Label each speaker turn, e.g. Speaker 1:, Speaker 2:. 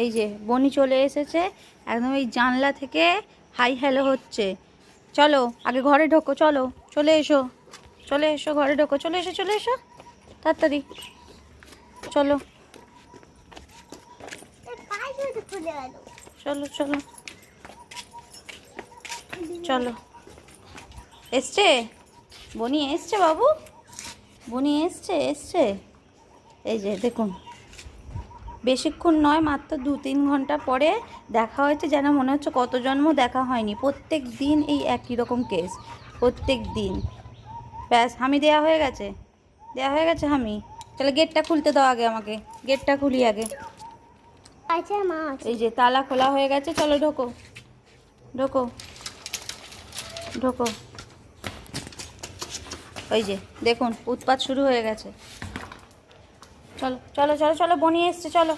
Speaker 1: এই যে বনি চলে এসেছে, একদম এই জানলা থেকে হাই হ্যালো হচ্ছে। চলো আগে ঘরে ঢোকো, চলো চলে এসো, চলে এসো ঘরে ঢোকো, চলে এসো চলে এসো তাড়াতাড়ি চলো চলো চলো চলো। এসছে বনি, এসছে বাবু, বনি এসছে এসছে। এই যে দেখুন, বেশিক্ষণ নয়, মাত্র 2-3 ঘন্টা পরে দেখা হয়েছে, যেন মনে হচ্ছে কত জন্ম দেখা হয়নি। প্রত্যেক দিন এই একই রকম কেস, প্রত্যেক দিন। ব্যাস, হামি দেওয়া হয়ে গেছে, দেওয়া হয়ে গেছে হামি। তাহলে গেটটা খুলতে দাও আগে আমাকে, গেটটা খুলি আগে।
Speaker 2: আচ্ছা মা,
Speaker 1: এই যে তালা খোলা হয়ে গেছে, চলো ঢোকো ঢোকো ঢোকো। ওই যে দেখুন উৎপাত শুরু হয়ে গেছে। চলো চলো চলো চলো, বনি এসছে, চলো।